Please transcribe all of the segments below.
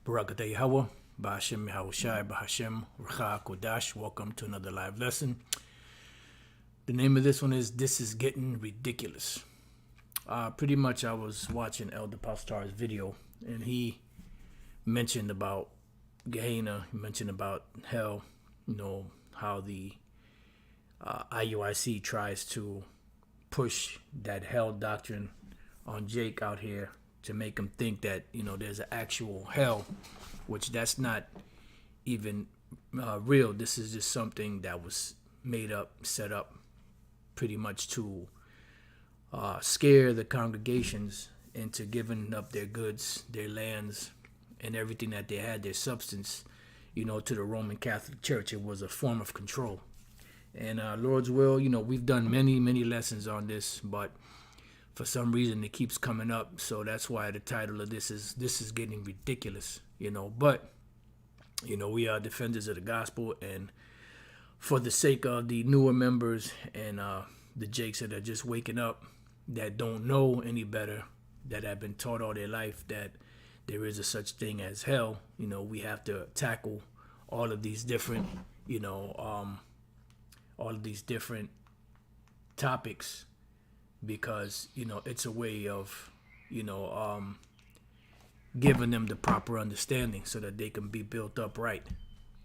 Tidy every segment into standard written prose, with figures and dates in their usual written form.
Barakatah Yahweh, Ba'ashem Yahushai, Ba'ashem Racha Kodash. Welcome to another live lesson. The name of this one is This Is Getting Ridiculous. Pretty much I was watching Elder Pastar's video, and he mentioned about Gehenna, he mentioned about hell, how the IUIC tries to push that hell doctrine on Jake out here to make him think that there's an actual hell, which that's not even real. This is just something that was made up, set up pretty much to scare the congregations into giving up their goods, their lands, and everything that they had, their substance, to the Roman Catholic Church. It was a form of control. And Lord's will, we've done many lessons on this, but for some reason it keeps coming up. So that's why the title of this is Getting Ridiculous, But, we are defenders of the gospel, and for the sake of the newer members and the Jakes that are just waking up, that don't know any better, that have been taught all their life that there is a such thing as hell, we have to tackle all of these different, all of these different topics, because it's a way of giving them the proper understanding so that they can be built up right.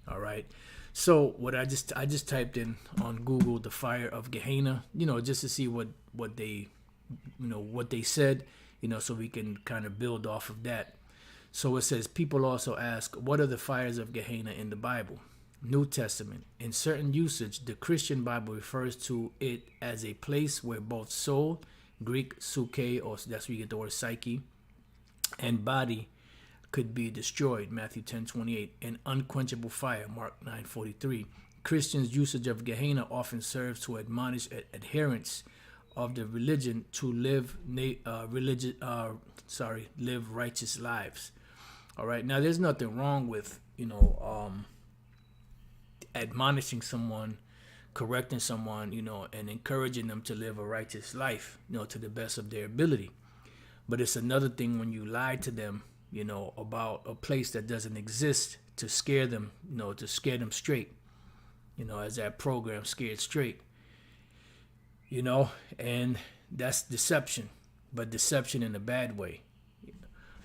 All right. So what I just typed in on Google the fire of Gehenna, just to see what they what they said, so we can kind of build off of that. So it says, people also ask, what are the fires of Gehenna in the Bible? New Testament. In certain usage, the Christian Bible refers to it as a place where both soul, Greek suke, or that's where you get the word psyche, and body could be destroyed, Matthew 10:28, and unquenchable fire, Mark 9:43. Christians' usage of Gehenna often serves to admonish adherents of the religion to live live righteous lives. All right. Now, there's nothing wrong with admonishing someone, correcting someone, and encouraging them to live a righteous life, to the best of their ability. But it's another thing when you lie to them, about a place that doesn't exist, to scare them, to scare them straight, as that program Scared Straight, and that's deception, but deception in a bad way.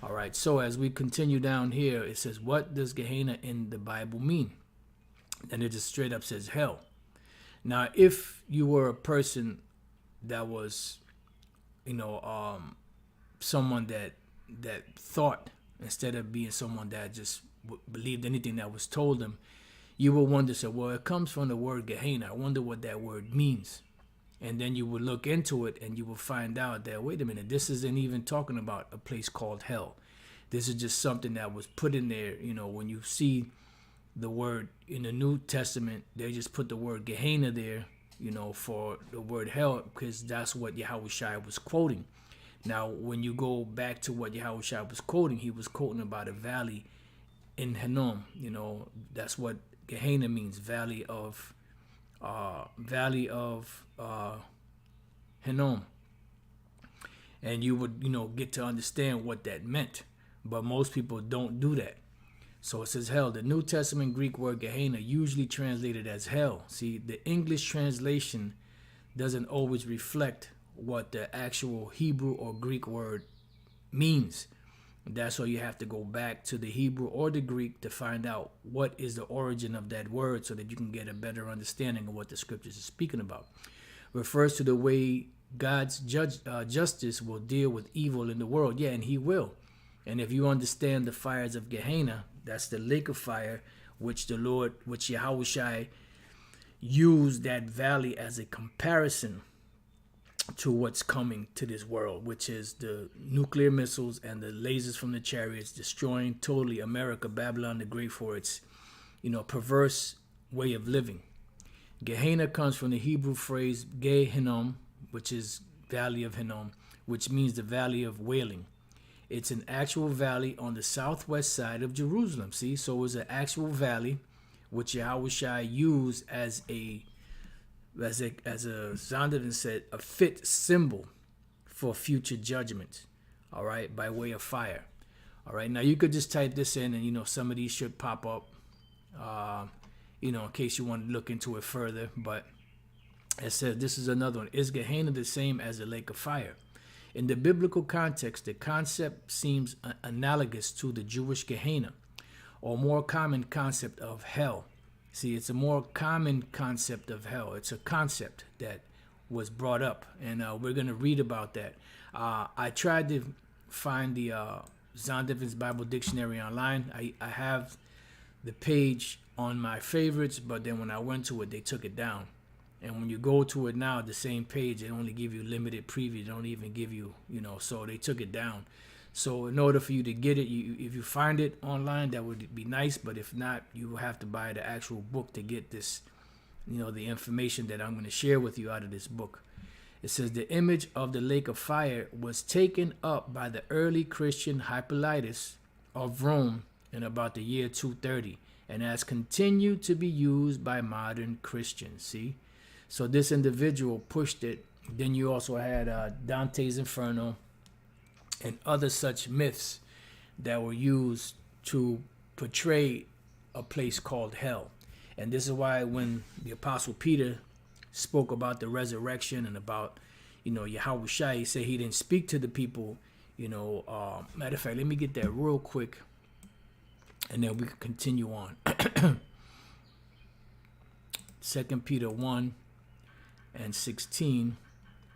All right. So as we continue down here, it says, what does Gehenna in the Bible mean? And it just straight up says hell. Now, if you were a person that was, someone that thought, instead of being someone that just believed anything that was told them, you will wonder, say, well, it comes from the word Gehenna. I wonder what that word means. And then you would look into it and you will find out that, wait a minute, this isn't even talking about a place called hell. This is just something that was put in there. When you see the word in the New Testament, they just put the word Gehenna there, for the word hell, because that's what Yahushua was quoting. Now, when you go back to what Yahushua was quoting, he was quoting about a valley in Hinnom. That's what Gehenna means, valley of Hinnom. And you would, get to understand what that meant. But most people don't do that. So it says hell. The New Testament Greek word Gehenna, usually translated as hell. See, the English translation doesn't always reflect what the actual Hebrew or Greek word means. That's why you have to go back to the Hebrew or the Greek to find out what is the origin of that word, so that you can get a better understanding of what the scriptures are speaking about. Refers to the way God's justice will deal with evil in the world. Yeah, and he will. And if you understand the fires of Gehenna, that's the lake of fire, which Yahushua used that valley as a comparison to what's coming to this world, which is the nuclear missiles and the lasers from the chariots destroying totally America, Babylon the Great, for its, perverse way of living. Gehenna comes from the Hebrew phrase Gehinnom, which is Valley of Hinnom, which means the Valley of Wailing. It's an actual valley on the southwest side of Jerusalem. See, so it's an actual valley, which Yahushua used as a Zondervan said, a fit symbol for future judgment. All right, by way of fire. All right, now you could just type this in, and some of these should pop up. In case you want to look into it further. But it says this is another one. Is Gehenna the same as the lake of fire? In the biblical context, the concept seems analogous to the Jewish Gehenna, or more common concept of hell. See, it's a more common concept of hell. It's a concept that was brought up, and we're going to read about that. I tried to find the Zondervan's Bible Dictionary online. I have the page on my favorites, but then when I went to it, they took it down. And when you go to it now, the same page, they only give you limited preview. They don't even give you, so they took it down. So in order for you to get it, if you find it online, that would be nice. But if not, you will have to buy the actual book to get this, the information that I'm going to share with you out of this book. It says the image of the lake of fire was taken up by the early Christian Hippolytus of Rome in about the year 230 and has continued to be used by modern Christians. See? So this individual pushed it. Then you also had Dante's Inferno and other such myths that were used to portray a place called hell. And this is why when the Apostle Peter spoke about the resurrection and about, Yahweh Shai, he said he didn't speak to the people, matter of fact, let me get that real quick and then we can continue on. 2 Peter 1 and 16,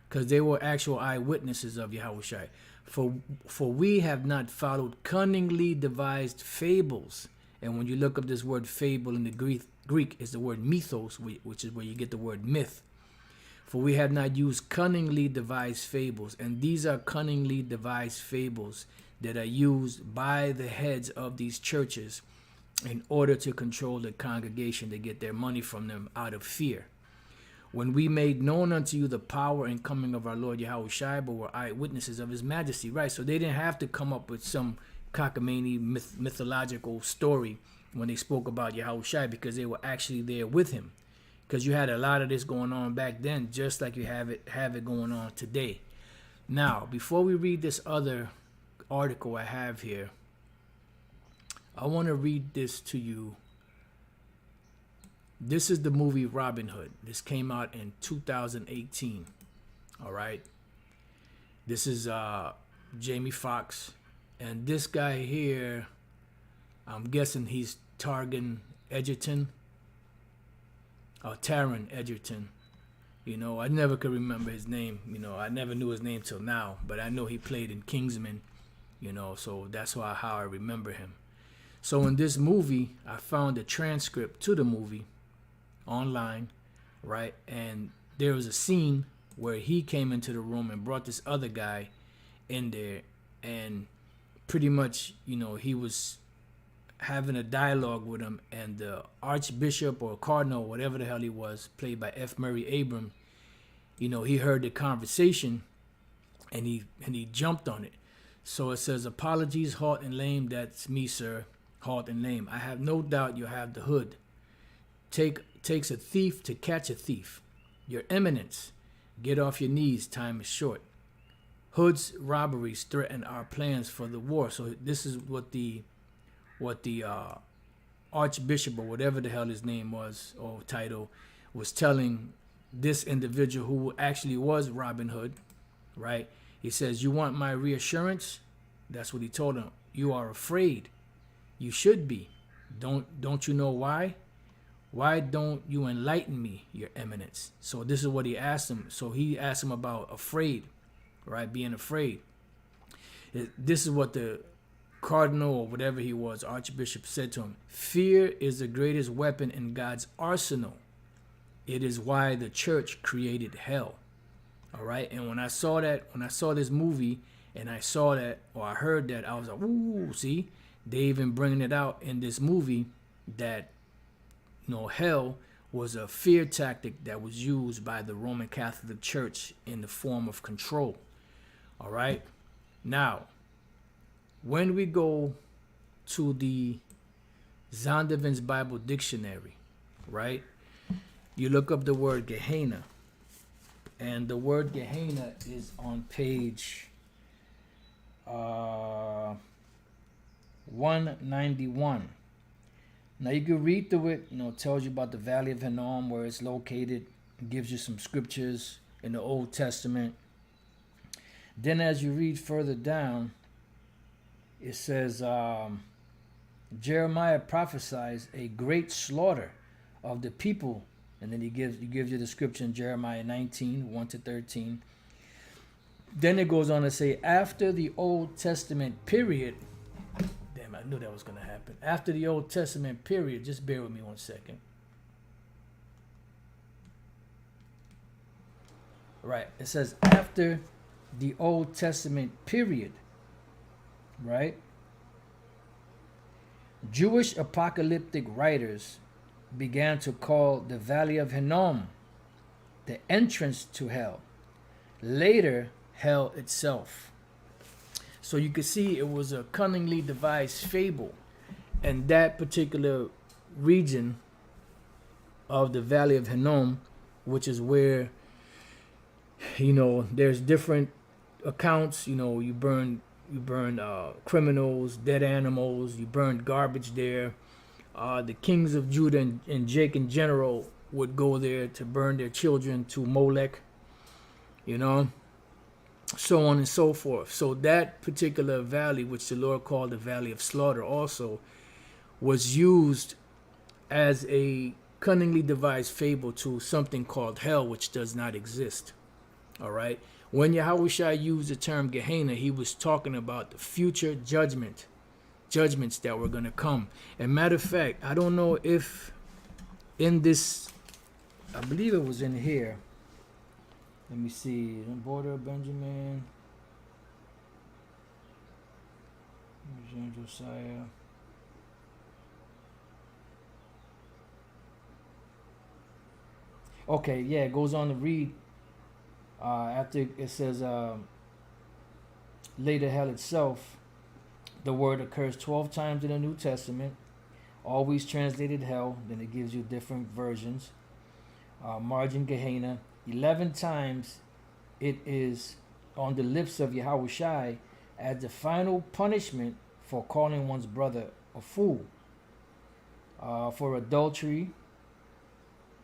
because they were actual eyewitnesses of Yahweh Shai. For we have not followed cunningly devised fables. And when you look up this word fable in the Greek, it's the word mythos, which is where you get the word myth. For we have not used cunningly devised fables. And these are cunningly devised fables that are used by the heads of these churches in order to control the congregation, to get their money from them out of fear. When we made known unto you the power and coming of our Lord Yahweh Shai, but were eyewitnesses of his majesty. Right, so they didn't have to come up with some cockamamie mythological story when they spoke about Yahweh Shai, because they were actually there with him. Because you had a lot of this going on back then, just like you have it going on today. Now, before we read this other article I have here, I want to read this to you. This is the movie Robin Hood. This came out in 2018. All right. This is Jamie Foxx. And this guy here, I'm guessing he's Taron Egerton. Taron Egerton. I never could remember his name. I never knew his name till now. But I know he played in Kingsman. So that's how I remember him. So in this movie, I found a transcript to the movie online, right? And there was a scene where he came into the room and brought this other guy in there, and pretty much, he was having a dialogue with him, and the archbishop or cardinal, whatever the hell he was, played by F. Murray Abrams, he heard the conversation and he jumped on it. So it says, apologies, halt and lame. That's me, sir. Halt and lame. I have no doubt you have the hood. Takes a thief to catch a thief. Your Eminence, get off your knees. Time is short. Hood's robberies threaten our plans for the war. So this is what the archbishop, or whatever the hell his name was or title, was telling this individual who actually was Robin Hood, right? He says, you want my reassurance? That's what he told him. You are afraid. You should be. Don't you know why? Why don't you enlighten me, your Eminence? So this is what he asked him. So he asked him about afraid, right? Being afraid. This is what the cardinal or whatever he was, archbishop, said to him. Fear is the greatest weapon in God's arsenal. It is why the church created hell. All right. And when I saw this movie and I saw that, or I heard that, I was like, ooh, see, they even bringing it out in this movie that, hell was a fear tactic that was used by the Roman Catholic Church in the form of control. All right. Now, when we go to the Zondervan's Bible Dictionary, right, you look up the word Gehenna. And the word Gehenna is on page 191. Now you can read through it, it tells you about the Valley of Hinnom, where it's located, it gives you some scriptures in the Old Testament. Then as you read further down, it says Jeremiah prophesies a great slaughter of the people, and then he gives you the scripture in Jeremiah 19, 1 to 13. Then it goes on to say, after the Old Testament period, damn, I knew that was going to happen. After the Old Testament period, just bear with me 1 second. Right, it says after the Old Testament period, right? Jewish apocalyptic writers began to call the Valley of Hinnom the entrance to hell. Later, hell itself. So you can see it was a cunningly devised fable. And that particular region of the Valley of Hinnom, which is where, there's different accounts, you burn criminals, dead animals, you burn garbage there. The kings of Judah and Jake in general would go there to burn their children to Molech, so on and so forth. So that particular valley, which the Lord called the Valley of Slaughter, also was used as a cunningly devised fable to something called hell, which does not exist. All right. When Yahushua used the term Gehenna, he was talking about the future judgments that were going to come. And matter of fact, I don't know if in this, I believe it was in here. Let me see. Border of Benjamin. Josiah. Okay, yeah, it goes on to read. After it says later hell itself, the word occurs 12 times in the New Testament, always translated hell. Then it gives you different versions. Margin Gehenna. 11 times it is on the lips of Yahushai as the final punishment for calling one's brother a fool. For adultery,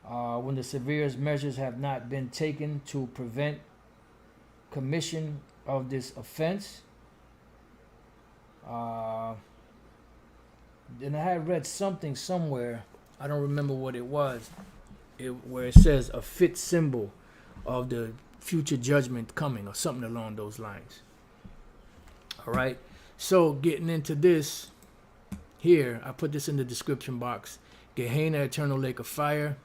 when the severest measures have not been taken to prevent commission of this offense. Then I had read something somewhere, I don't remember what it was, where it says a fit symbol of the future judgment coming, or something along those lines. All right, so getting into this here, I put this in the description box. Gehenna, eternal lake of fire.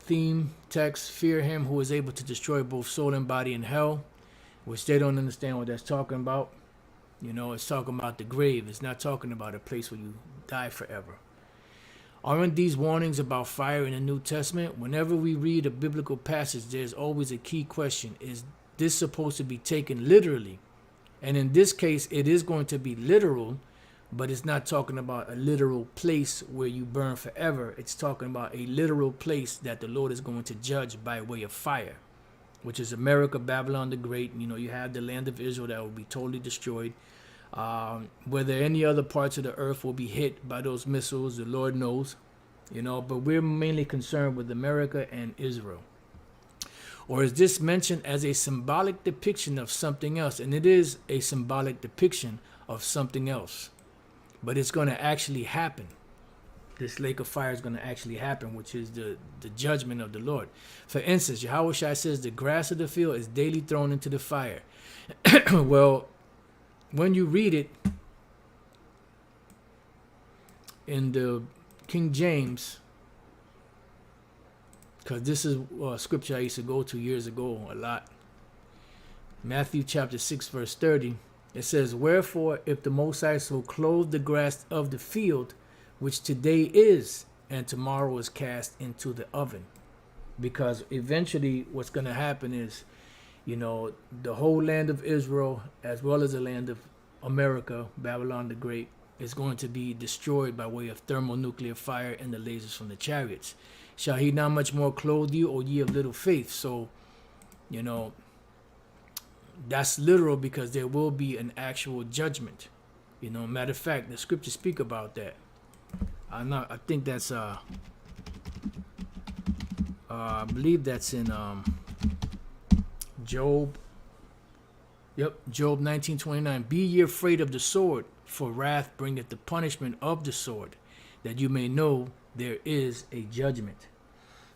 Theme text: fear him who is able to destroy both soul and body in hell, which they don't understand what that's talking about. It's talking about the grave. It's not talking about a place where you die forever. Aren't these warnings about fire in the New Testament? Whenever we read a biblical passage, there's always a key question. Is this supposed to be taken literally? And in this case, it is going to be literal, but it's not talking about a literal place where you burn forever. It's talking about a literal place that the Lord is going to judge by way of fire, which is America, Babylon the Great. You have the land of Israel that will be totally destroyed. Whether any other parts of the earth will be hit by those missiles, the Lord knows, but we're mainly concerned with America and Israel. Or is this mentioned as a symbolic depiction of something else? And it is a symbolic depiction of something else, but it's going to actually happen. This lake of fire is going to actually happen, which is the judgment of the Lord. For instance, Yahushua says the grass of the field is daily thrown into the fire. Well, when you read it in the King James, because this is a scripture I used to go to years ago a lot. Matthew chapter 6 verse 30. It says, wherefore, if the Most High so clothe the grass of the field, which today is, and tomorrow is cast into the oven. Because eventually what's going to happen is, the whole land of Israel, as well as the land of America, Babylon the Great, is going to be destroyed by way of thermonuclear fire and the lasers from the chariots. Shall he not much more clothe you, O ye of little faith? So, that's literal, because there will be an actual judgment. Matter of fact, the scriptures speak about that. I think that's I believe that's in Job. Yep, Job 19:29. Be ye afraid of the sword, for wrath bringeth the punishment of the sword, that you may know there is a judgment.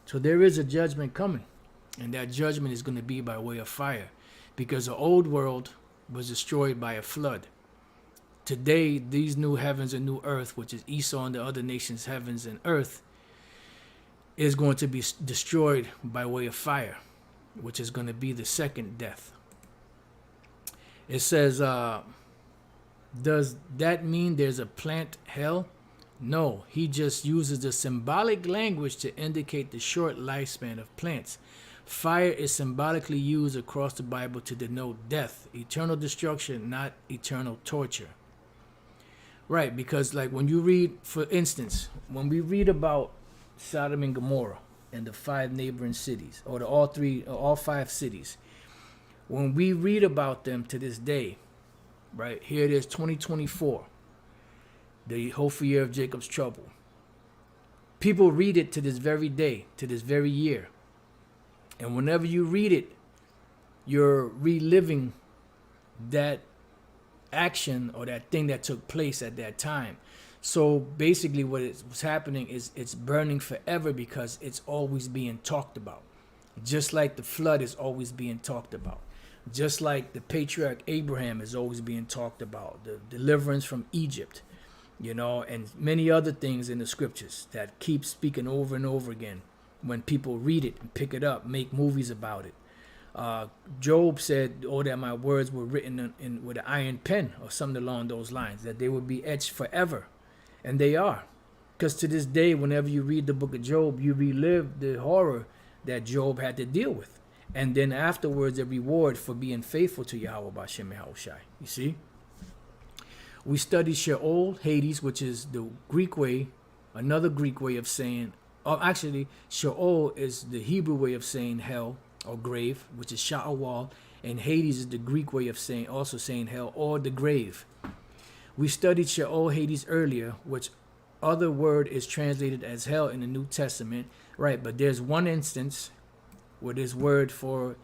So there is a judgment coming, and that judgment is going to be by way of fire, because the old world was destroyed by a flood. Today, these new heavens and new earth, which is Esau and the other nations' heavens and earth, is going to be destroyed by way of fire, which is going to be the second death. It says, does that mean there's a plant hell? No, he just uses the symbolic language to indicate the short lifespan of plants. Fire is symbolically used across the Bible to denote death, eternal destruction, not eternal torture. Right, because like when you read, for instance, when we read about Sodom and Gomorrah and the 5 neighboring cities, or all 5 cities, when we read about them to this day, right, here it is, 2024, the hopeful year of Jacob's trouble. People read it to this very day, to this very year. And whenever you read it, you're reliving that action or that thing that took place at that time. So basically what's happening is it's burning forever because it's always being talked about. Just like the flood is always being talked about. Just like the patriarch Abraham is always being talked about. The deliverance from Egypt, and many other things in the scriptures that keep speaking over and over again. When people read it and pick it up, make movies about it. Job said, that my words were written in with an iron pen or something along those lines, that they would be etched forever. And they are. Because to this day, whenever you read the book of Job, you relive the horror that Job had to deal with. And then afterwards, a reward for being faithful to Yahweh B'Shem Yahushai. You see? We studied Sheol, Hades, which is the Greek way, another Greek way of saying, actually, Sheol is the Hebrew way of saying hell or grave, which is Sha'awal, and Hades is the Greek way of saying hell or the grave. We studied Sheol, Hades earlier, which other word is translated as hell in the New Testament, right? But there's one instance where this word for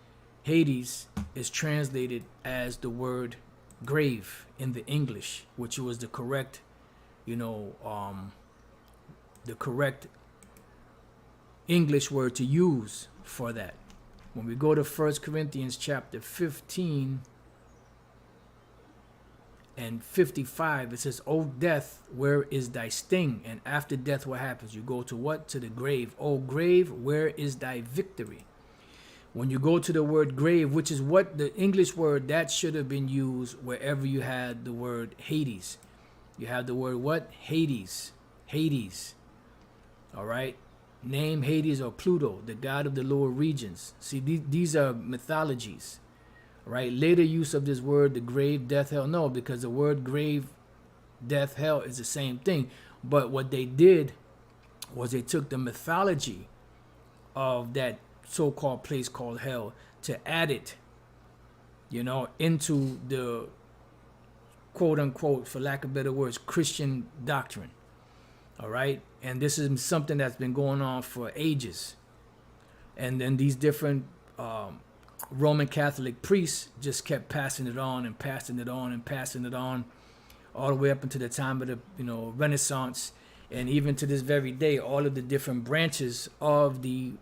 Hades is translated as the word grave in the English, which was the correct, the correct English word to use for that. When we go to 1 Corinthians chapter 15 and 55, it says, O death, where is thy sting? And after death, what happens? You go to what? To the grave. O grave, where is thy victory? When you go to the word grave, which is what the English word that should have been used wherever you had the word Hades. You have the word what? Hades. Hades. All right. Name Hades or Pluto, the god of the lower regions. See, these are mythologies. Right. Later use of this word, the grave, death, hell. No, because the word grave, death, hell is the same thing. But what they did was they took the mythology of that so-called place called hell to add it, into the quote unquote, for lack of better words, Christian doctrine. All right. And this is something that's been going on for ages. And then these different Roman Catholic priests just kept passing it on and passing it on and passing it on all the way up into the time of the, Renaissance. And even to this very day, all of the different branches of the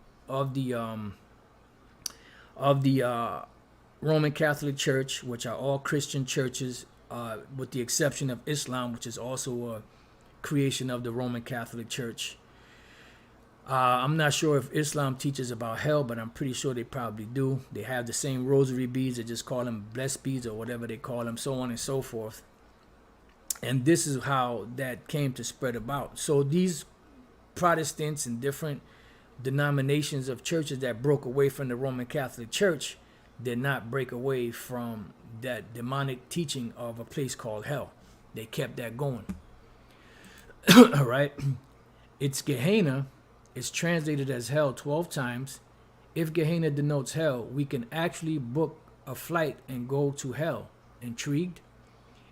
Roman Catholic Church, which are all Christian churches, with the exception of Islam, which is also a creation of the Roman Catholic Church. I'm not sure if Islam teaches about hell, but I'm pretty sure they probably do. They have the same rosary beads. They just call them blessed beads or whatever they call them, so on and so forth. And this is how that came to spread about. So these Protestants and different denominations of churches that broke away from the Roman Catholic Church did not break away from that demonic teaching of a place called hell. They kept that going. All right. It's Gehenna. It's translated as hell 12 times. If Gehenna denotes hell, we can actually book a flight and go to hell. Intrigued?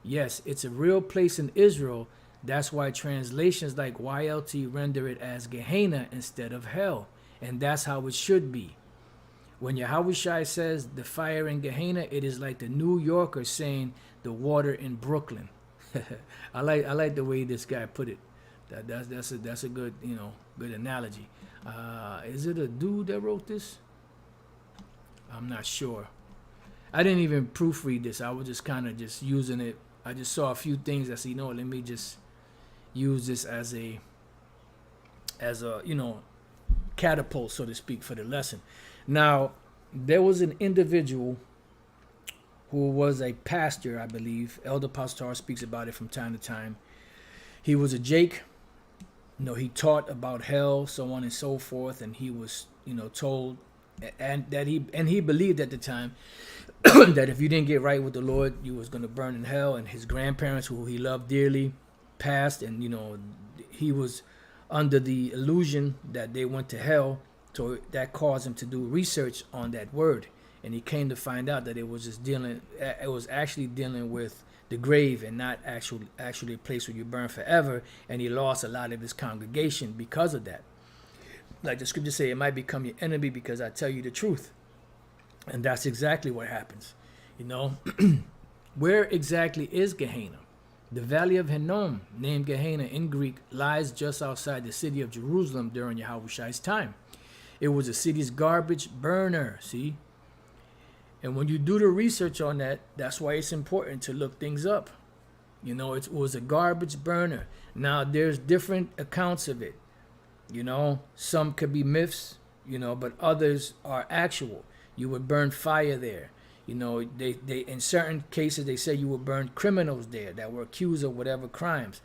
Yes, it's a real place in Israel. That's why translations like YLT render it as Gehenna instead of hell. And that's how it should be. When Yahushua says the fire in Gehenna, it is like the New Yorker saying the water in Brooklyn. I like the way this guy put it. That's a good good analogy. Is it a dude that wrote this? I'm not sure. I didn't even proofread this. I was just kind of just using it. I just saw a few things. I said, let me just use this as a catapult, so to speak, for the lesson. Now, there was an individual who was a pastor, I believe. Elder Pastor speaks about it from time to time. He was a Jake. He taught about hell, so on and so forth, and he was, told, and that he believed at the time that if you didn't get right with the Lord, you was going to burn in hell. And his grandparents, who he loved dearly, passed, and he was under the illusion that they went to hell. So that caused him to do research on that word, and he came to find out that it was actually dealing with the grave and not actually a place where you burn forever. And he lost a lot of his congregation because of that. Like the scriptures say, it might become your enemy because I tell you the truth. And that's exactly what happens. Where exactly is Gehenna? The valley of Hinnom, named Gehenna in Greek, lies just outside the city of Jerusalem during Yahushua's time. It was a city's garbage burner, see? And when you do the research on that, that's why it's important to look things up. It was a garbage burner. Now, there's different accounts of it. Some could be myths, but others are actual. You would burn fire there. They in certain cases, they say you would burn criminals there that were accused of whatever crimes.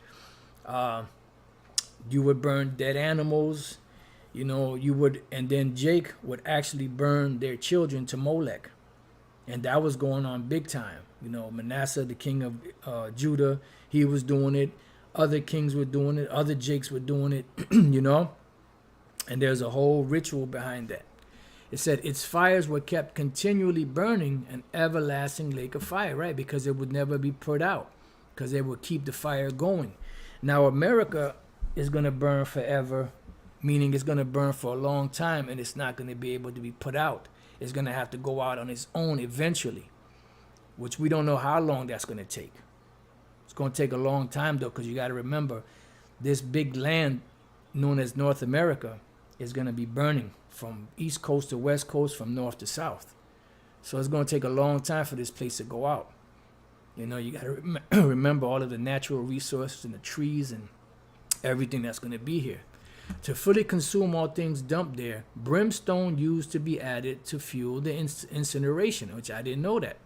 You would burn dead animals. And then Jake would actually burn their children to Molech. And that was going on big time. Manasseh, the king of Judah, he was doing it. Other kings were doing it. Other Jakes were doing it, And there's a whole ritual behind that. It said its fires were kept continually burning, an everlasting lake of fire, right? Because it would never be put out, because they would keep the fire going. Now, America is going to burn forever, meaning it's going to burn for a long time, and it's not going to be able to be put out. It's going to have to go out on its own eventually, which we don't know how long that's going to take. It's going to take a long time, though, because you got to remember, this big land known as North America is going to be burning from east coast to west coast, from north to south. So it's going to take a long time for this place to go out. You got to remember all of the natural resources and the trees and everything that's going to be here. To fully consume all things dumped there, brimstone used to be added to fuel the incineration, which I didn't know that.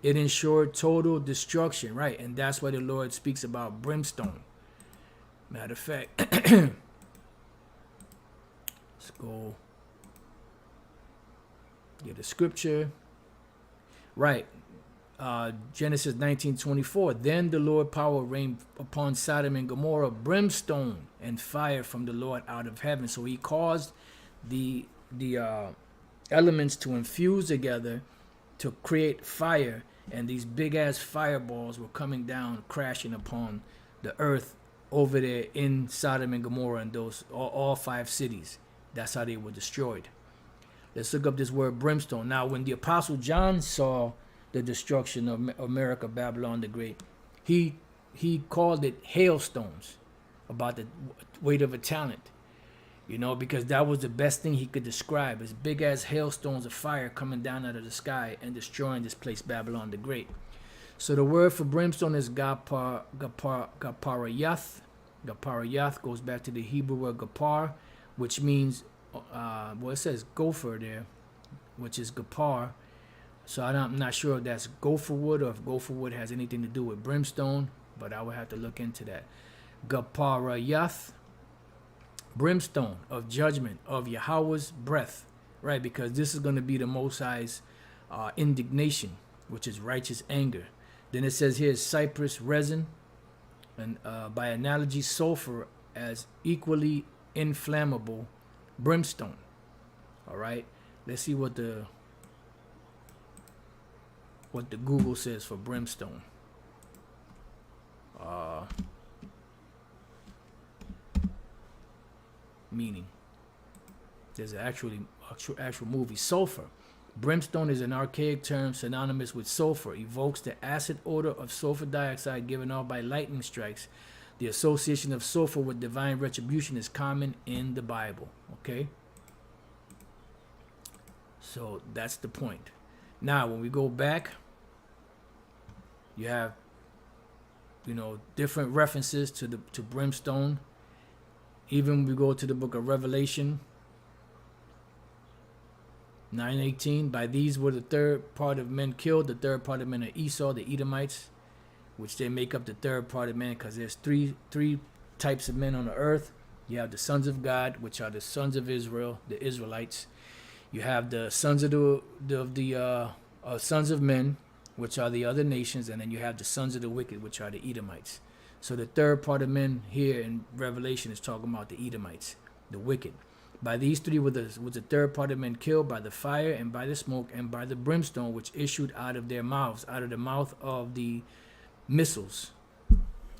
It ensured total destruction, right? And that's why the Lord speaks about brimstone. Matter of fact, let's go get the scripture. Right. Genesis 19:24. Then the Lord power rained upon Sodom and Gomorrah brimstone and fire from the Lord out of heaven. So he caused the elements to infuse together to create fire, and these big ass fireballs were coming down, crashing upon the earth over there in Sodom and Gomorrah and those all 5 cities. That's how they were destroyed. Let's look up this word brimstone. Now, when the Apostle John saw the destruction of America, Babylon the Great, he called it hailstones, about the weight of a talent, because that was the best thing he could describe, as big as hailstones of fire coming down out of the sky and destroying this place, Babylon the Great. So the word for brimstone is gaparayath. Gaparayath goes back to the Hebrew word gapar, which means, it says gopher there, which is gapar. So I'm not sure if that's gopher wood or if gopher wood has anything to do with brimstone, but I would have to look into that. Gaparayath, brimstone of judgment, of Yahweh's breath, right? Because this is going to be the Most High's indignation, which is righteous anger. Then it says here cypress resin, and by analogy, sulfur as equally inflammable brimstone. All right, let's see what the Google says for brimstone. meaning. There's an actual movie. Sulfur. Brimstone is an archaic term synonymous with sulfur. Evokes the acid odor of sulfur dioxide given off by lightning strikes. The association of sulfur with divine retribution is common in the Bible. Okay? So that's the point. Now, when we go back, you have, different references to brimstone. Even when we go to the book of Revelation 9:18, by these were the third part of men killed. The third part of men are Esau, the Edomites, which they make up the third part of men, because there's three types of men on the earth. You have the sons of God, which are the sons of Israel, the Israelites. You have the sons of the sons of men, which are the other nations, and then you have the sons of the wicked, which are the Edomites. So the third part of men here in Revelation is talking about the Edomites, the wicked. By these three was the third part of men killed by the fire and by the smoke and by the brimstone which issued out of their mouths, out of the mouth of the missiles.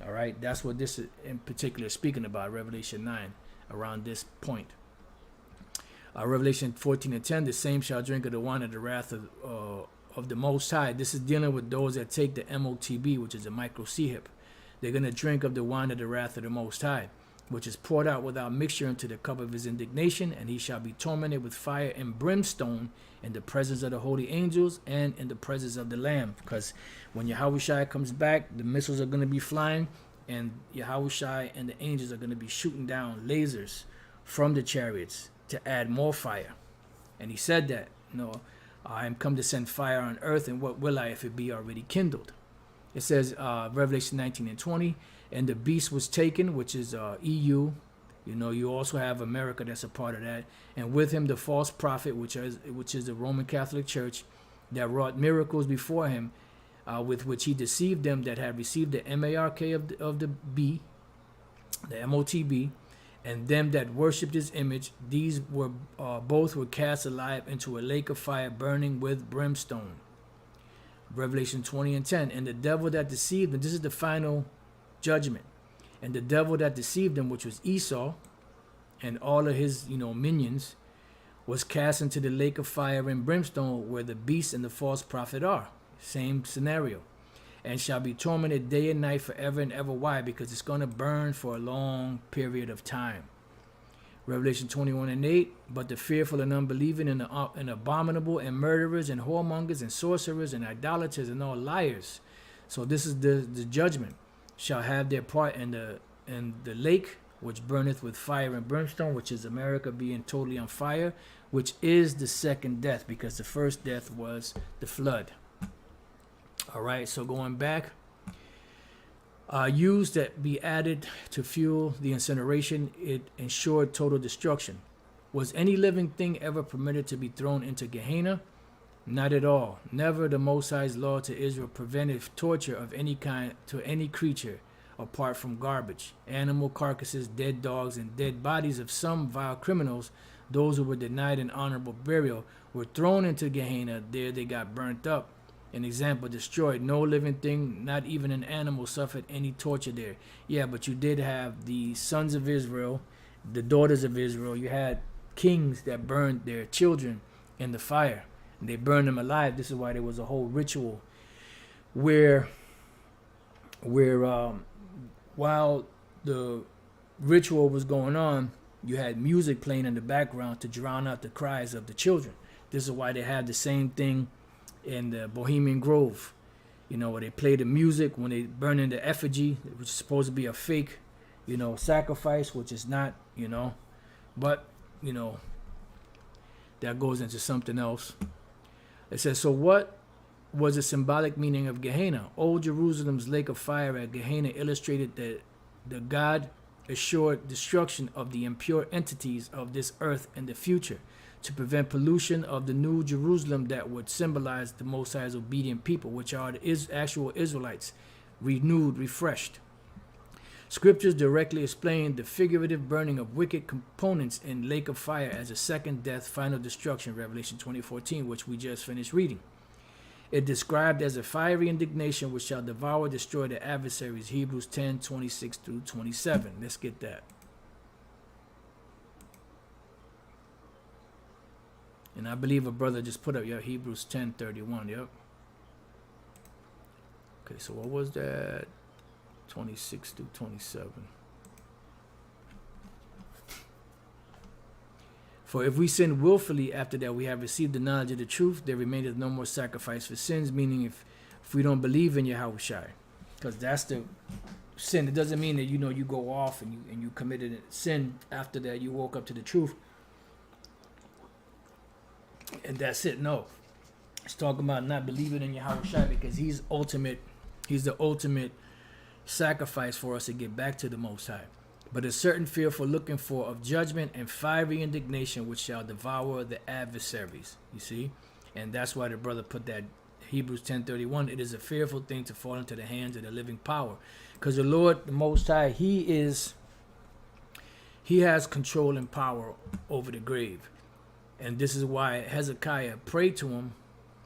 All right, that's what this is in particular speaking about, Revelation 9, around this point. Revelation 14:10, the same shall drink of the wine of the wrath of the Most High. This is dealing with those that take the MOTB, which is a microchip. They're going to drink of the wine of the wrath of the Most High, which is poured out without mixture into the cup of his indignation, and he shall be tormented with fire and brimstone in the presence of the holy angels and in the presence of the Lamb. Because when Yahushua comes back, the missiles are going to be flying, and Yahushua and the angels are going to be shooting down lasers from the chariots to add more fire. And he said that, I am come to send fire on earth, and what will I if it be already kindled? It says, Revelation 19:20, and the beast was taken, which is EU. You also have America that's a part of that. And with him the false prophet, which is the Roman Catholic Church, that wrought miracles before him, with which he deceived them that had received the mark of the B, the MOTB, and them that worshipped his image. These were both were cast alive into a lake of fire burning with brimstone. Revelation 20:10, and the devil that deceived them, this is the final judgment, and the devil that deceived them, which was Esau and all of his minions, was cast into the lake of fire and brimstone, where the beast and the false prophet are. Same scenario. And shall be tormented day and night forever and ever. Why? Because it's going to burn for a long period of time. Revelation 21:8, but the fearful and unbelieving and abominable and murderers and whoremongers and sorcerers and idolaters and all liars. So this is the judgment, shall have their part in the lake which burneth with fire and brimstone, which is America being totally on fire, which is the second death, because the first death was the flood. All right, so going back, used that be added to fuel the incineration, it ensured total destruction. Was any living thing ever permitted to be thrown into Gehenna? Not at all. Never. The Most High's law to Israel prevented torture of any kind to any creature apart from garbage, animal carcasses, dead dogs, and dead bodies of some vile criminals. Those who were denied an honorable burial were thrown into Gehenna. There they got burnt up. An example, destroyed. No living thing, not even an animal, suffered any torture there. Yeah, but you did have the sons of Israel, the daughters of Israel. You had kings that burned their children in the fire. And they burned them alive. This is why there was a whole ritual where while the ritual was going on, you had music playing in the background to drown out the cries of the children. This is why they have the same thing in the Bohemian Grove, where they play the music when they burn in the effigy, which is supposed to be a fake, sacrifice, which is not, but, that goes into something else. It says, so what was the symbolic meaning of Gehenna? Old Jerusalem's lake of fire at Gehenna illustrated that the God assured destruction of the impure entities of this earth in the future, to prevent pollution of the new Jerusalem that would symbolize the Most High's obedient people, which are the actual Israelites, renewed, refreshed. Scriptures directly explain the figurative burning of wicked components in lake of fire as a second death, final destruction, Revelation 20:14, which we just finished reading. It described as a fiery indignation which shall devour, destroy the adversaries. Hebrews 10:26-27. Let's get that. And I believe a brother just put up, Hebrews 10:31. Yep. Okay, so what was that? 26-27. For if we sin willfully after that we have received the knowledge of the truth, there remaineth no more sacrifice for sins, meaning if we don't believe in Yahushua, because that's the sin. It doesn't mean that, you go off and you committed a sin after that you woke up to the truth and that's it. No. It's talking about not believing in Yahushua because he's the ultimate sacrifice for us to get back to the Most High. But a certain fear for looking for of judgment and fiery indignation which shall devour the adversaries. You see? And that's why the brother put that Hebrews 10:31. It is a fearful thing to fall into the hands of the living power. Because the Lord, the Most High, He has control and power over the grave. And this is why Hezekiah prayed to him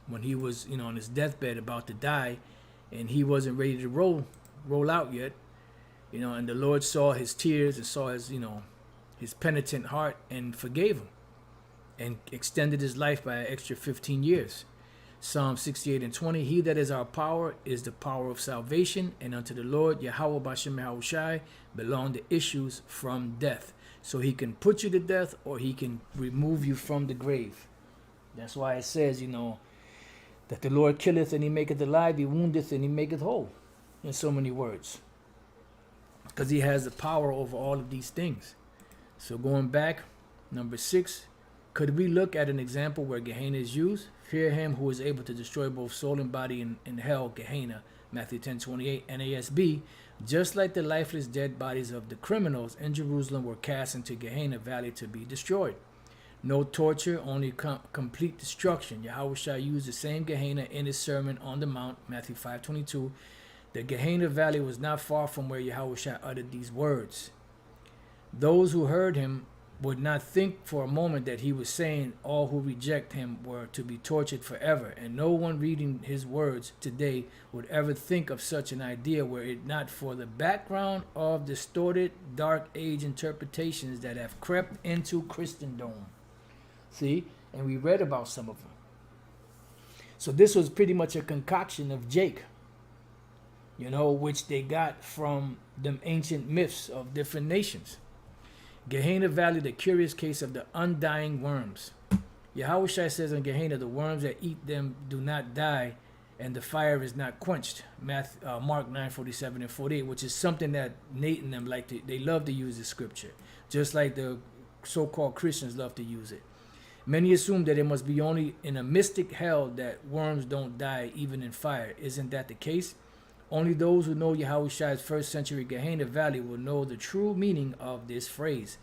when he was, on his deathbed about to die, and he wasn't ready to roll out yet. And the Lord saw his tears and saw his penitent heart and forgave him and extended his life by an extra 15 years. Psalm 68:20, he that is our power is the power of salvation, and unto the Lord, Yahweh Bashem Yahushai, belong the issues from death. So he can put you to death or he can remove you from the grave. That's why it says, that the Lord killeth and he maketh alive, he woundeth and he maketh whole, in so many words. Because he has the power over all of these things. So going back, number 6, could we look at an example where Gehenna is used? Fear him who is able to destroy both soul and body in hell, Gehenna, Matthew 10:28, NASB. Just like the lifeless dead bodies of the criminals in Jerusalem were cast into Gehenna Valley to be destroyed. No torture, only complete destruction. Yahushua used the same Gehenna in his Sermon on the Mount, Matthew 5:22. The Gehenna Valley was not far from where Yahushua uttered these words. Those who heard him would not think for a moment that he was saying all who reject him were to be tortured forever, and no one reading his words today would ever think of such an idea were it not for the background of distorted dark age interpretations that have crept into Christendom. See, and we read about some of them. So this was pretty much a concoction of Jake, which they got from them ancient myths of different nations. Gehenna Valley, the curious case of the undying worms. Yahushua says in Gehenna, the worms that eat them do not die, and the fire is not quenched. Mark 9:47 and 48, which is something that Nate and them they love to use the scripture, just like the so-called Christians love to use it. Many assume that it must be only in a mystic hell that worms don't die, even in fire. Isn't that the case? Only those who know Yahushua's first century Gehenna Valley will know the true meaning of this phrase.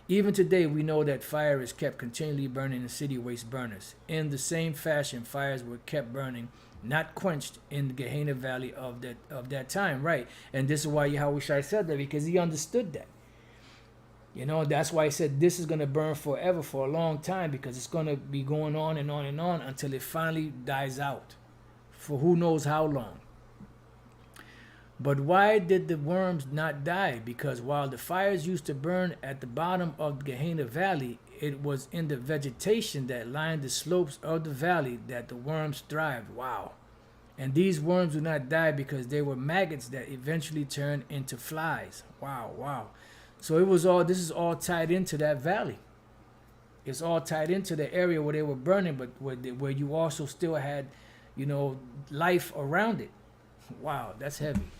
Even today, we know that fire is kept continually burning in city waste burners. In the same fashion, fires were kept burning, not quenched, in the Gehenna Valley of that time, right? And this is why Yahushua said that, because he understood that. That's why he said this is going to burn forever, for a long time, because it's going to be going on and on and on until it finally dies out, for who knows how long. But why did the worms not die? Because while the fires used to burn at the bottom of Gehenna Valley, it was in the vegetation that lined the slopes of the valley that the worms thrived. Wow. And these worms do not die because they were maggots that eventually turned into flies. Wow. So this is all tied into that valley. It's all tied into the area where they were burning, but where you also still had, life around it. Wow, that's heavy.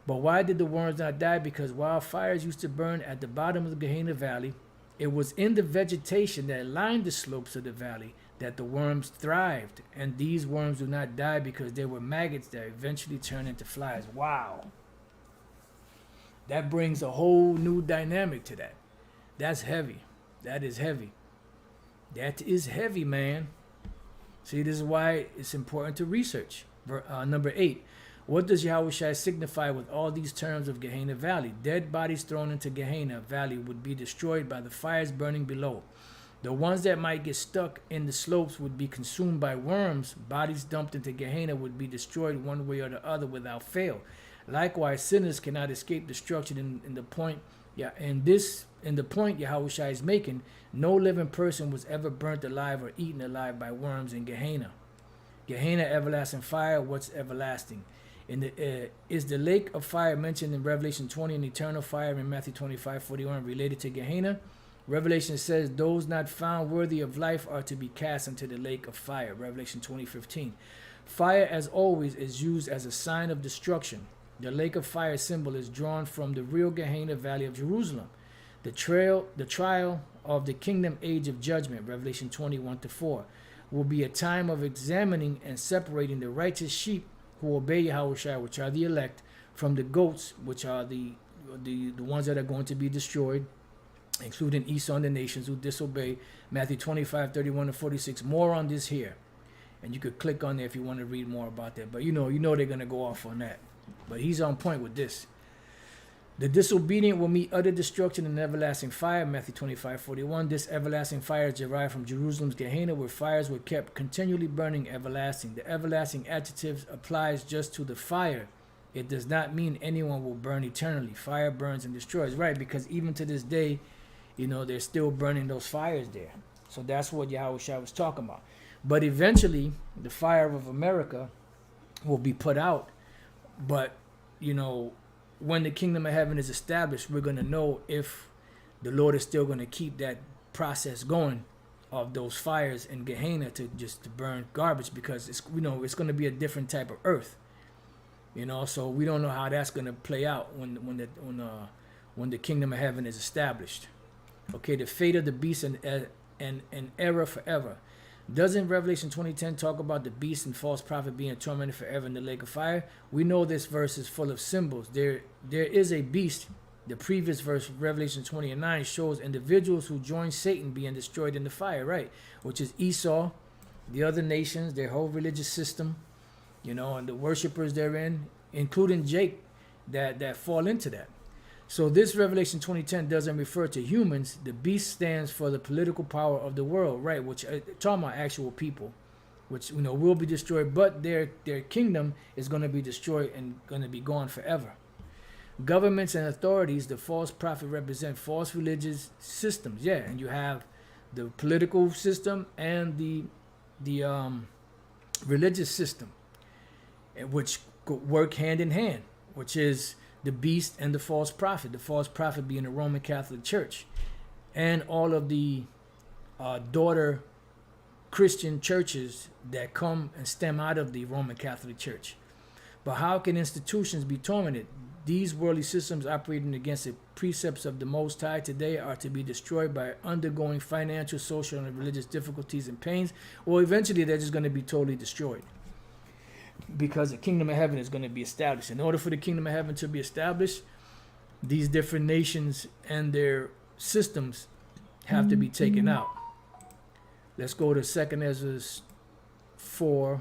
But why did the worms not die? Because while fires used to burn at the bottom of the Gehenna Valley, it was in the vegetation that lined the slopes of the valley that the worms thrived. And these worms do not die because they were maggots that eventually turn into flies. Wow. That brings a whole new dynamic to that. That's heavy. That is heavy. That is heavy, man. See, this is why it's important to research. Number 8. What does Yahushua signify with all these terms of Gehenna Valley? Dead bodies thrown into Gehenna Valley would be destroyed by the fires burning below. The ones that might get stuck in the slopes would be consumed by worms. Bodies dumped into Gehenna would be destroyed one way or the other without fail. Likewise, sinners cannot escape destruction in the point. Yeah, in the point Yahushua is making, no living person was ever burnt alive or eaten alive by worms in Gehenna. Gehenna, everlasting fire. What's everlasting? Is the lake of fire mentioned in Revelation 20 and eternal fire in Matthew 25:41 related to Gehenna? Revelation says those not found worthy of life are to be cast into the lake of fire. Revelation 20:15. Fire, as always, is used as a sign of destruction. The lake of fire symbol is drawn from the real Gehenna Valley of Jerusalem. The trial of the kingdom age of judgment, Revelation 21-4, will be a time of examining and separating the righteous sheep who obey Yahushua, which are the elect, from the goats, which are the ones that are going to be destroyed, including Esau and the nations who disobey. Matthew 25:31-46. More on this here, and you could click on there if you want to read more about that. But you know they're gonna go off on that. But he's on point with this. The disobedient will meet utter destruction in everlasting fire, Matthew 25:41. This everlasting fire is derived from Jerusalem's Gehenna, where fires were kept continually burning everlasting. The everlasting adjective applies just to the fire. It does not mean anyone will burn eternally. Fire burns and destroys, right? Because even to this day, they're still burning those fires there. So that's what Yahushua was talking about. But eventually, the fire of America will be put out. But, when the kingdom of heaven is established, we're going to know if the Lord is still going to keep that process going of those fires in Gehenna to burn garbage, because it's going to be a different type of earth. So we don't know how that's going to play out when the kingdom of heaven is established. Okay, the fate of the beast and error forever. Doesn't Revelation 20:10 talk about the beast and false prophet being tormented forever in the lake of fire? We know this verse is full of symbols. There is a beast. The previous verse, Revelation 20:9, shows individuals who join Satan being destroyed in the fire, right? Which is Esau, the other nations, their whole religious system, and the worshipers therein, including Jake, that fall into that. So this Revelation 20:10 doesn't refer to humans. The beast stands for the political power of the world, right? Which talking about actual people, which will be destroyed, but their kingdom is going to be destroyed and going to be gone forever. Governments and authorities, the false prophet represent false religious systems. Yeah, and you have the political system and the religious system, which work hand in hand, which is the beast and the false prophet being the Roman Catholic Church, and all of the daughter Christian churches that come and stem out of the Roman Catholic Church. But how can institutions be tormented? These worldly systems operating against the precepts of the Most High today are to be destroyed by undergoing financial, social, and religious difficulties and pains, or eventually they're just going to be totally destroyed. Because the kingdom of heaven is going to be established. In order for the kingdom of heaven to be established, these different nations and their systems have to be taken out. Let's go to 2 Ezra 4.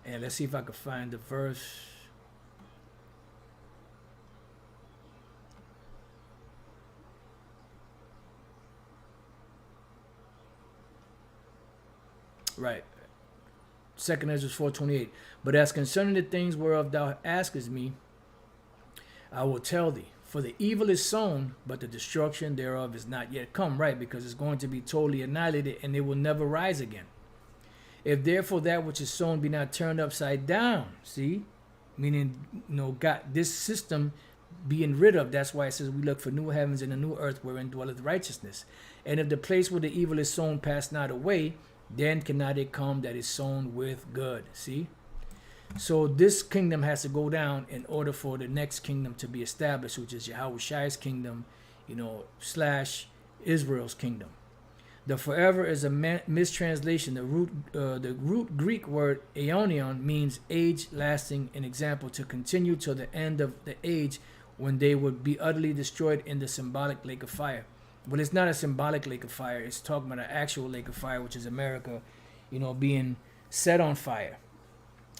And let's see if I can find the verse. Right. 2 Ezra 4:28. But as concerning the things whereof thou askest me, I will tell thee. For the evil is sown, but the destruction thereof is not yet come. Right, because it's going to be totally annihilated and it will never rise again. If therefore that which is sown be not turned upside down, see, meaning God, this system being rid of. That's why it says we look for new heavens and a new earth wherein dwelleth righteousness. And if the place where the evil is sown pass not away, then cannot it come that is sown with good. See? So this kingdom has to go down in order for the next kingdom to be established, which is Yahushua's kingdom, / Israel's kingdom. The forever is a mistranslation. The root Greek word aeonion means age lasting. An example, to continue till the end of the age, when they would be utterly destroyed in the symbolic lake of fire. But it's not a symbolic lake of fire. It's talking about an actual lake of fire, which is America, being set on fire.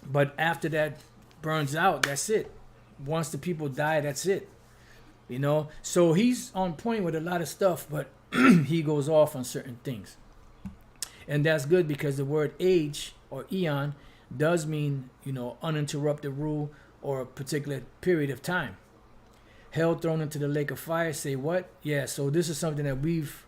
But after that burns out, that's it. Once the people die, that's it. So he's on point with a lot of stuff, but he goes off on certain things. And that's good because the word age or eon does mean, uninterrupted rule or a particular period of time. Hell thrown into the lake of fire, say what? Yeah, so this is something that we've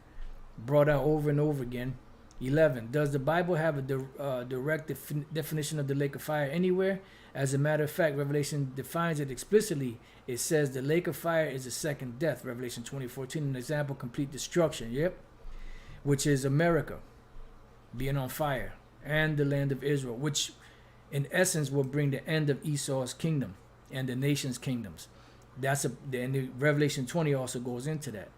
brought out over and over again. 11. Does the Bible have a direct definition of the lake of fire anywhere? As a matter of fact, Revelation defines it explicitly. It says the lake of fire is the second death. Revelation 20:14, an example, complete destruction. Yep. Which is America being on fire and the land of Israel, which in essence will bring the end of Esau's kingdom and the nation's kingdoms. And Revelation 20 also goes into that.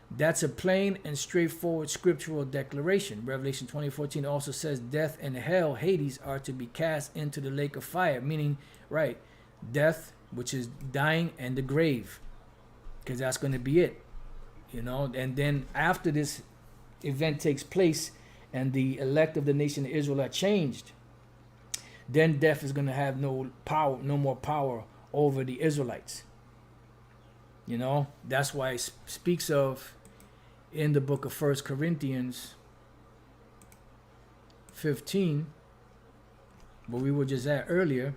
That's a plain and straightforward scriptural declaration. Revelation 20:14 also says death and hell, Hades, are to be cast into the lake of fire, meaning, right, death, which is dying, and the grave, because that's going to be it, And then after this event takes place and the elect of the nation of Israel are changed, then death is going to have no more power over the Israelites. That's why it speaks of in the book of 1 Corinthians 15, where we were just at earlier.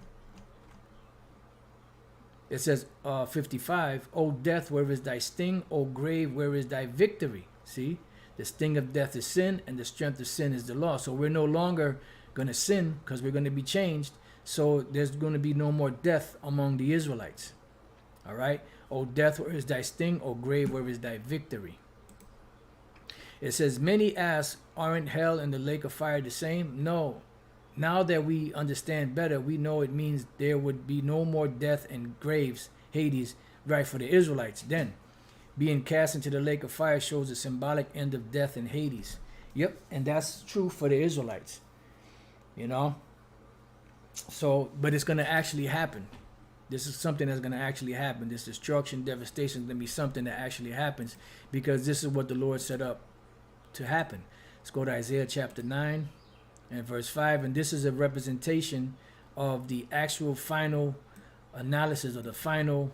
It says 55, O death, where is thy sting? O grave, where is thy victory? See, the sting of death is sin, and the strength of sin is the law. So we're no longer going to sin because we're going to be changed. So there's going to be no more death among the Israelites. All right. O death, where is thy sting? O grave, where is thy victory? It says, many ask, aren't hell and the lake of fire the same? No. Now that we understand better, we know it means there would be no more death and graves, Hades, right, for the Israelites. Then, being cast into the lake of fire shows the symbolic end of death and Hades. Yep, and that's true for the Israelites. So, but it's going to actually happen. This is something that's going to actually happen. This destruction, devastation is going to be something that actually happens because this is what the Lord set up to happen. Let's go to Isaiah chapter 9 and verse 5. And this is a representation of the actual final analysis of the final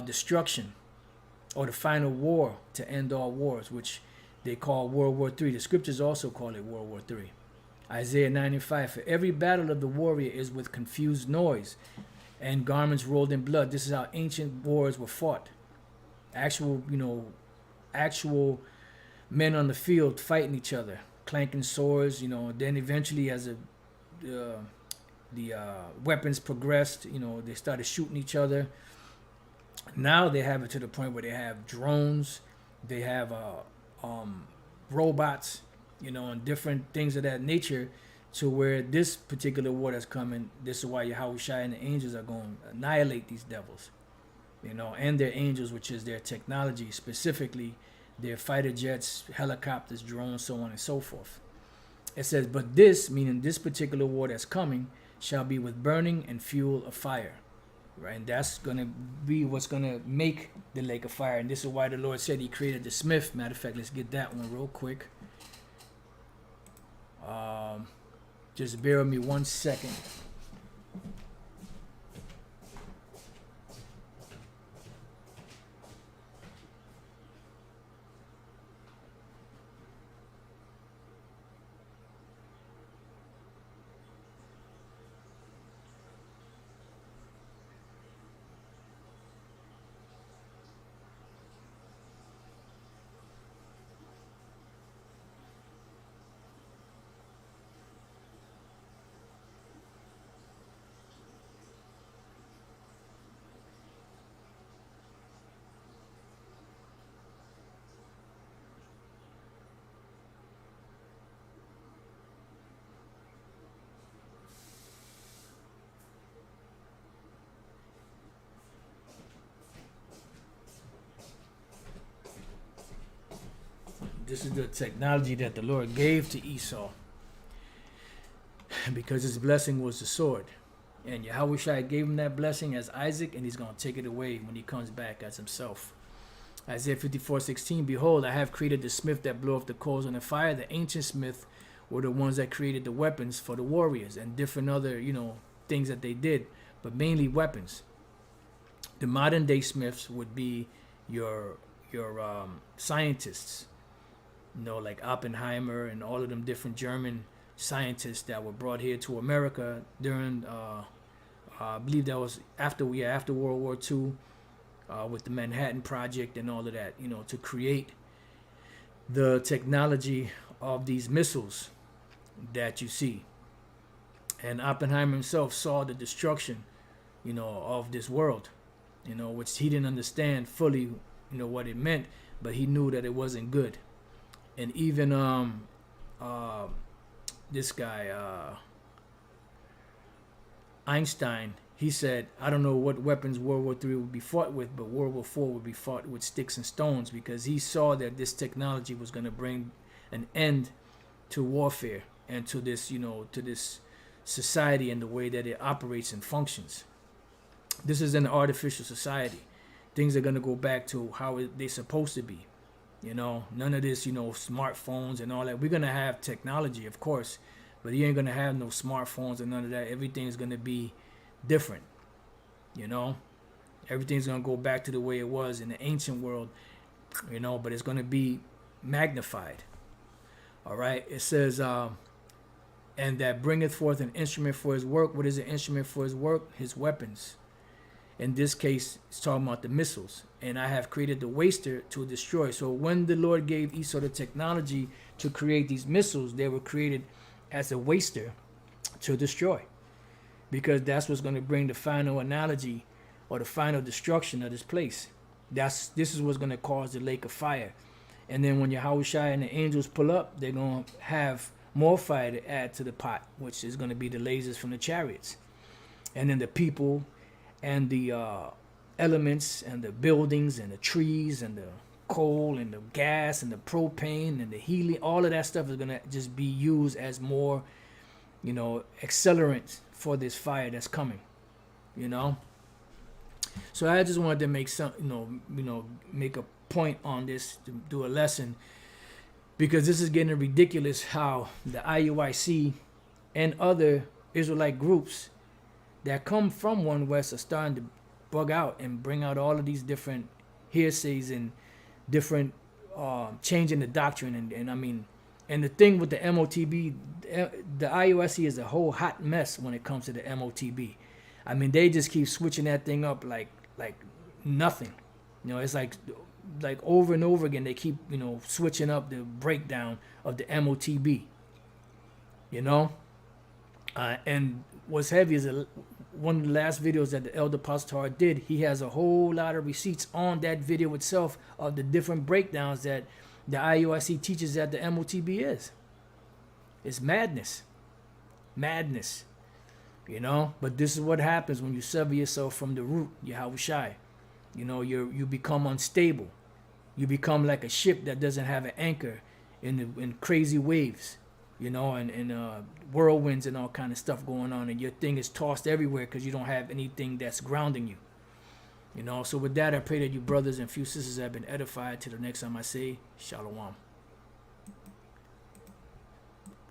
destruction or the final war to end all wars, which they call World War III. The scriptures also call it World War III. Isaiah 9 and 5. For every battle of the warrior is with confused noise and garments rolled in blood. This is how ancient wars were fought. Actual men on the field fighting each other, clanking swords, then eventually as the weapons progressed, they started shooting each other. Now they have it to the point where they have drones, they have robots, and different things of that nature, to where this particular war that's coming, this is why Yahushua and the angels are going to annihilate these devils, and their angels, which is their technology, specifically their fighter jets, helicopters, drones, so on and so forth. It says, but this, meaning this particular war that's coming, shall be with burning and fuel of fire. Right? And that's going to be what's going to make the lake of fire. And this is why the Lord said he created the smith. Matter of fact, let's get that one real quick. Just bear with me 1 second. This is the technology that the Lord gave to Esau, because his blessing was the sword. And Yahushua gave him that blessing as Isaac, and he's going to take it away when he comes back as himself. Isaiah 54:16, behold, I have created the smith that blew off the coals on the fire. The ancient smith were the ones that created the weapons for the warriors and different other, things that they did, but mainly weapons. The modern day smiths would be your scientists, like Oppenheimer and all of them different German scientists that were brought here to America during, I believe that was after World War II, with the Manhattan Project and all of that, to create the technology of these missiles that you see. And Oppenheimer himself saw the destruction, of this world, which he didn't understand fully, what it meant, but he knew that it wasn't good. And even this guy Einstein, he said, I don't know what weapons World War III would be fought with, but World War IV would be fought with sticks and stones, because he saw that this technology was going to bring an end to warfare and to this, to this society and the way that it operates and functions. This is an artificial society. Things are going to go back to how they're supposed to be. None of this, smartphones and all that. We're going to have technology, of course, but you ain't going to have no smartphones and none of that. Everything's going to be different. Everything's going to go back to the way it was in the ancient world, but it's going to be magnified. All right. It says, and that bringeth forth an instrument for his work. What is an instrument for his work? His weapons. In this case, it's talking about the missiles. And I have created the waster to destroy. So when the Lord gave Esau the technology to create these missiles, they were created as a waster to destroy. Because that's what's going to bring the final analogy or the final destruction of this place. This is what's going to cause the lake of fire. And then when Yahushua and the angels pull up, they're going to have more fire to add to the pot, which is going to be the lasers from the chariots. And then the people and the elements and the buildings and the trees and the coal and the gas and the propane and the helium, all of that stuff is going to just be used as more, accelerant for this fire that's coming, So I just wanted to make some, make a point on this, to do a lesson, because this is getting ridiculous how the IUIC and other Israelite groups that come from One West are starting to bug out and bring out all of these different hearsays and different changing the doctrine. And the thing with the MOTB, the IUIC is a whole hot mess when it comes to the MOTB. They just keep switching that thing up like nothing. It's like over and over again, they keep, switching up the breakdown of the MOTB, and what's heavy is one of the last videos that the Elder Pastor did. He has a whole lot of receipts on that video itself of the different breakdowns that the IUIC teaches that the MOTB is. It's madness. But this is what happens when you sever yourself from the root, Yahushai. You become unstable. You become like a ship that doesn't have an anchor in crazy waves, and whirlwinds and all kind of stuff going on, and your thing is tossed everywhere because you don't have anything that's grounding you. So with that, I pray that you brothers and few sisters have been edified. Till the next time I say, Shalom.